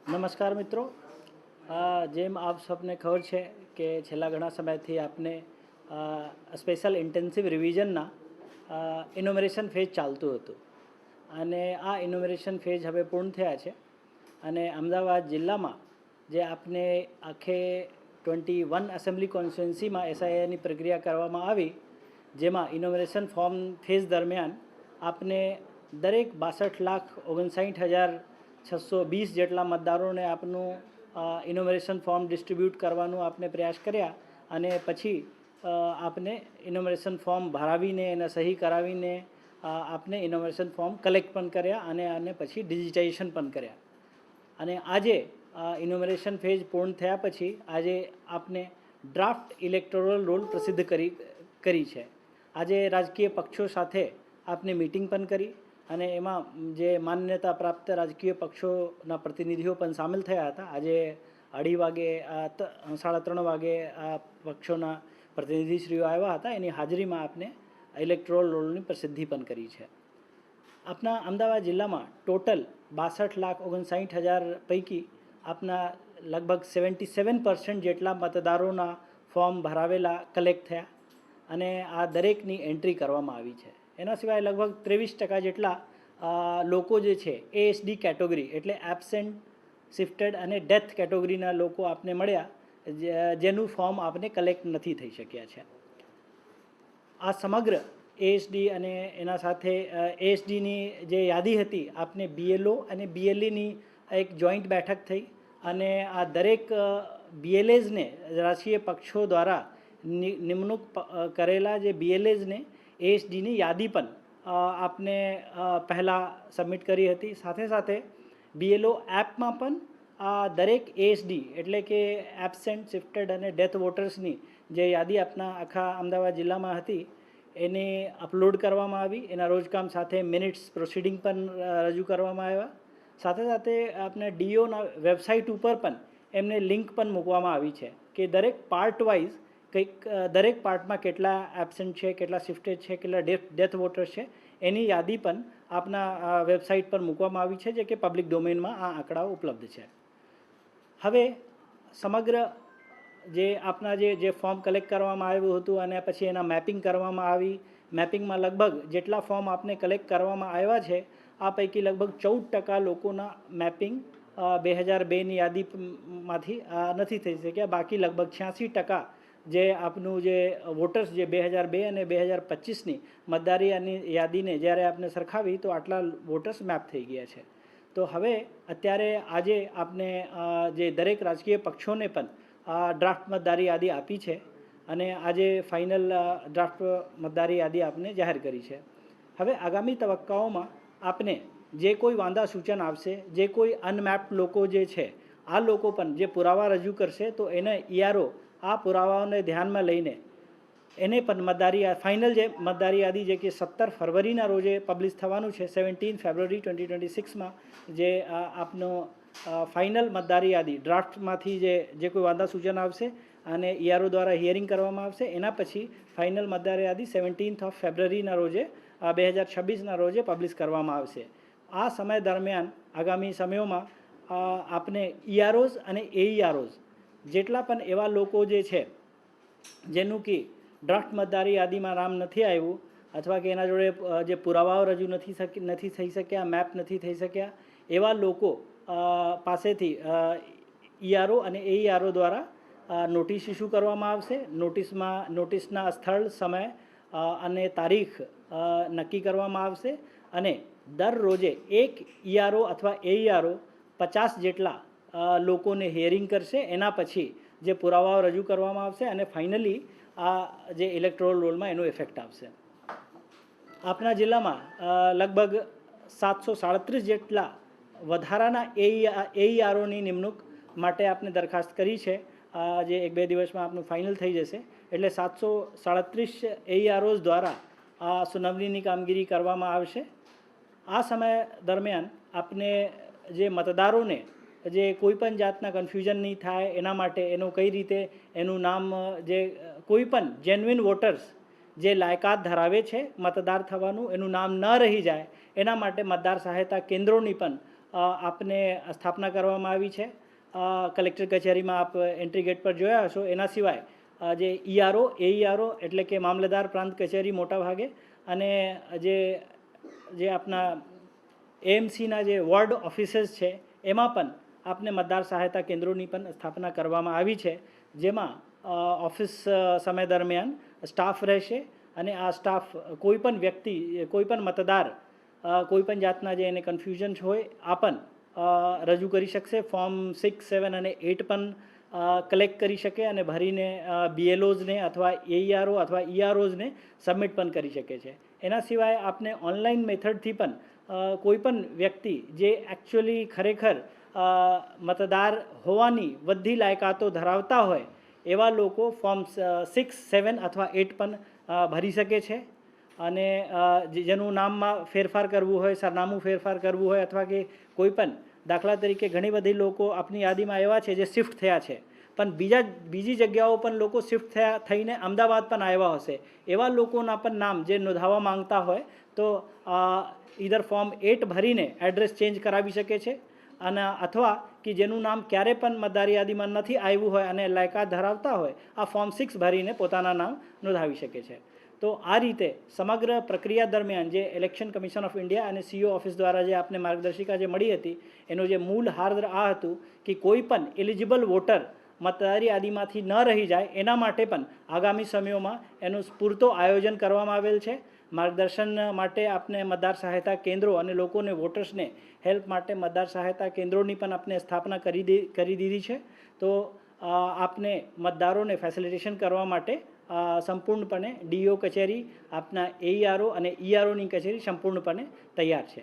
નમસ્કાર મિત્રો, જેમ આપ સૌને ખબર છે કે છેલ્લા ઘણા સમયથી આપને સ્પેશિયલ ઇન્ટેન્સિવ રિવિઝનના ઇનોમરેશન ફેઝ ચાલતું હતું અને આ ઇનોમરેશન ફેઝ હવે પૂર્ણ થયા છે અને અમદાવાદ જિલ્લામાં જે આપને આખે 21 એસેમ્બલી કોન્સ્ટિટ્યુન્સીમાં એસઆઈઆરની પ્રક્રિયા કરવામાં આવી, જેમાં ઇનોમરેશન ફોર્મ ફેઝ દરમિયાન આપને દરેક 62,59,620 જેટલા મતદારોને આપનું ઇનોમરેશન ફોર્મ ડિસ્ટ્રીબ્યુટ કરવાનું આપને પ્રયાસ કર્યા અને પછી આપને ઇનોમરેશન ફોર્મ ભરાવીને એને સહી કરાવીને આપને ઇનોમરેશન ફોર્મ કલેક્ટ પણ કર્યા અને પછી ડિજિટાઇઝેશન પણ કર્યા. અને આજે ઇનોમરેશન ફેઝ પૂર્ણ થયા પછી આજે આપને ડ્રાફ્ટ ઇલેક્ટોરલ રોલ પ્રસિદ્ધ કરી છે. આજે રાજકીય પક્ષો સાથે આપને મિટિંગ પણ કરી અને એમાં જે માન્યતા પ્રાપ્ત રાજકીય પક્ષોના પ્રતિનિધિઓ પણ સામેલ થયા હતા. આજે 2:30 વાગે 3:30 વાગે આ પક્ષોના પ્રતિનિધિશ્રીઓ આવ્યા હતા. એની હાજરીમાં આપને ઇલેક્ટોરલ રોલની પ્રસિદ્ધિ પણ કરી છે. આપના અમદાવાદ જિલ્લામાં ટોટલ 62,59,000 પૈકી આપના લગભગ 77% જેટલા મતદારોના ફોર્મ ભરાવેલા કલેક્ટ થયા અને આ દરેકની એન્ટ્રી કરવામાં આવી છે. એના સિવાય લગભગ 23% જેટલા લોકો જે છે એએસડી કેટેગરી એટલે એબસેન્ટ, શિફ્ટેડ અને ડેથ કેટેગરીના લોકો આપને મળ્યા, જેનું ફોર્મ આપને કલેક્ટ નથી થઈ શક્યા છે. આ સમગ્ર એએસડી અને એના સાથે એએસડીની જે યાદી હતી આપને બીએલઓ અને બીએલઈની એક જોઈન્ટ બેઠક થઈ અને આ દરેક બીએલએઝને રાજકીય પક્ષો દ્વારા નિમણૂક કરેલા જે બીએલએઝને એએસડીની યાદી પણ આપને પહેલાં સબમિટ કરી હતી. સાથે સાથે બીએલઓ એપમાં પણ દરેક એએસડી એટલે કે એબસેન્ટ, શિફ્ટેડ અને ડેથ વોટર્સની જે યાદી આપના આખા અમદાવાદ જિલ્લામાં હતી એને અપલોડ કરવામાં આવી. એના રોજકામ સાથે મિનિટ્સ પ્રોસિડિંગ પણ રજૂ કરવામાં આવ્યા. સાથે સાથે આપને ડીઓના વેબસાઇટ ઉપર પણ એમને લિંક પણ મૂકવામાં આવી છે કે દરેક પાર્ટ વાઇઝ દરેક પાર્ટમાં કેટલા એબસેન્ટ છે, કેટલા શિફ્ટેડ છે, કેટલા ડેથ વોટર્સ છે એની યાદી પણ આપના વેબસાઇટ પર મૂકવામાં આવી છે, જે કે પબ્લિક ડોમેઇનમાં આ આંકડાઓ ઉપલબ્ધ છે. હવે સમગ્ર જે આપના જે ફોર્મ કલેક્ટ કરવામાં આવ્યું હતું અને પછી એના મેપિંગ કરવામાં આવી. મેપિંગમાં લગભગ જેટલા ફોર્મ આપને કલેક્ટ કરવામાં આવ્યા છે આ પૈકી લગભગ 14% લોકોના મેપિંગ 2002ની યાદીમાંથી નથી થઈ શક્યા. બાકી લગભગ 86% જે આપનું જે વોટર્સ જે 2002 અને 2025ની મતદારીની યાદીને જ્યારે આપણે સરખાવી તો આટલા વોટર્સ મેપ થઈ ગયા છે. તો હવે અત્યારે આજે આપને જે દરેક રાજકીય પક્ષોને પણ ડ્રાફ્ટ મતદારી યાદી આપી છે અને આજે ફાઇનલ ડ્રાફ્ટ મતદારી યાદી આપને જાહેર કરી છે. હવે આગામી તબક્કાઓમાં આપને જે કોઈ વાંધા સૂચન આવશે, જે કોઈ અનમેપ્ડ લોકો જે છે આ લોકો પણ જે પુરાવા રજૂ કરશે તો એને ઈઆરઓ આ પુરાવાઓને ધ્યાનમાં લઈને એને પણ ફાઇનલ જે મતદારી યાદી જે કે 17 ફરવરીના રોજે પબ્લિશ થવાનું છે, 17 ફેબ્રુઆરી 2026માં જે આપનો ફાઇનલ મતદારી યાદી ડ્રાફ્ટમાંથી જે કોઈ વાંધા સૂચન આવશે અને ઈઆરઓ દ્વારા હિયરિંગ કરવામાં આવશે. એના પછી ફાઇનલ મતદારી યાદી 17 ફેબ્રુઆરીના રોજે 2026ના રોજે પબ્લિશ કરવામાં આવશે. આ સમય દરમિયાન આગામી સમયોમાં આપને ઈઆરઓઝ અને એઈઆરઓઝ જેટલા પણ એવા લોકો જે છે જેનું કે ડ્રાફ્ટ મતદારી યાદીમાં નામ નથી આવ્યું અથવા કે એના જોડે જે પુરાવાઓ રજૂ નથી થઈ શક્યા, મેપ નથી થઈ શક્યા, એવા લોકો પાસેથી ઈઆરઓ અને એઈઆરઓ દ્વારા નોટિસ ઇસ્યુ કરવામાં આવશે. નોટિસના સ્થળ, સમય અને તારીખ નક્કી કરવામાં આવશે અને દર રોજે એક ઈઆરઓ અથવા એઈઆરઓ 50 જેટલા લોકોને હિયરિંગ કરશે. એના પછી જે પુરાવાઓ રજૂ કરવામાં આવશે અને ફાઇનલી આ જે ઇલેક્ટોરલ રોલમાં એનો ઇફેક્ટ આવશે. આપણા જિલ્લામાં લગભગ 737 જેટલા વધારાના એઈઆરઓની નિમણૂક માટે આપણે દરખાસ્ત કરી છે, જે 1-2 દિવસમાં આપનું ફાઇનલ થઈ જશે. એટલે 737 એઈઆરઓઝ દ્વારા આ સુનાવણીની કામગીરી કરવામાં આવશે. આ સમય દરમિયાન આપને જે મતદારોને જે કોઈપણ જાતના કન્ફ્યુઝન નહીં થાય એના માટે એનું કઈ રીતે એનું નામ જે કોઈપણ જેન્યુઇન વોટર્સ જે લાયકાત ધરાવે છે મતદાર થવાનું એનું નામ ન રહી જાય એના માટે મતદાર સહાયતા કેન્દ્રોની પણ આપને સ્થાપના કરવામાં આવી છે. કલેક્ટર કચેરીમાં આપ એન્ટ્રી ગેટ પર જોયા હશો. એના સિવાય જે ઈઆરઓ, એઈઆરઓ એટલે કે મામલતદાર પ્રાંત કચેરી મોટા ભાગે, અને જે આપણા એએમસીના જે વોર્ડ ઓફિસીસ છે એમાં પણ આપને મતદાર સહાયતા કેન્દ્રોની પણ સ્થાપના કરવામાં આવી છે, જેમાં ઓફિસ સમય દરમિયાન સ્ટાફ રહેશે અને આ સ્ટાફ કોઈપણ વ્યક્તિ, કોઈપણ મતદાર કોઈપણ જાતના જે એને કન્ફ્યુઝન હોય આ પણ રજૂ કરી શકશે. ફોર્મ 6, 7 અને 8 પણ કલેક્ટ કરી શકે અને ભરીને બીએલઓઝને અથવા એઈઆરઓ અથવા ઈઆરઓઝને સબમિટ પણ કરી શકે છે. એના સિવાય આપને ઓનલાઈન મેથડથી પણ કોઈપણ વ્યક્તિ જે એકચ્યુઅલી ખરેખર મતદાર હોવાની બધી લાયકાતો ધરાવતા હોય એવા લોકો ફોર્મ 6, 7 અથવા 8 પણ ભરી શકે છે. અને જેનું નામમાં ફેરફાર કરવું હોય, સરનામું ફેરફાર કરવું હોય, અથવા કે કોઈ પણ દાખલા તરીકે ઘણી બધી લોકો આપની યાદીમાં એવા છે જે શિફ્ટ થયા છે, પણ બીજી જગ્યાઓ પણ લોકો શિફ્ટ થઈને અમદાવાદ પણ આવ્યા હશે. એવા લોકોના પણ નામ જે નોંધાવવા માંગતા હોય તો ઈધર ફોર્મ 8 ભરીને એડ્રેસ ચેન્જ કરાવી શકે છે, અને અથવા કે જેનું નામ ક્યારે પણ મતદાર યાદીમાં નથી આવ્યું હોય અને લાયકાત ધરાવતા હોય આ ફોર્મ 6 ભરીને પોતાના નામ નોંધાવી શકે છે. તો આ રીતે સમગ્ર પ્રક્રિયા દરમિયાન જે ઇલેક્શન કમિશન ઓફ ઇન્ડિયા અને સીઓ ઓફિસ દ્વારા જે આપને માર્ગદર્શિકા જે મળી હતી એનું જે મૂળ હાર આ હતું કે કોઈ પણ એલિજિબલ વોટર મતદાર યાદીમાંથી ન રહી જાય એના માટે પણ આગામી સમયોમાં એનું પૂરતો આયોજન કરવામાં આવેલ છે. માર્ગદર્શન માટે આપને મતદાર સહાયતા કેન્દ્રો અને લોકોને વોટર્સને હેલ્પ માટે મતદાર સહાયતા કેન્દ્રોની પણ આપને સ્થાપના કરી દીધી છે. તો આપને મતદારોને ફેસિલિટેશન કરવા માટે સંપૂર્ણપણે ડીઓ કચેરી, આપના એઈઆરઓ અને ઈઆરઓની કચેરી સંપૂર્ણપણે તૈયાર છે.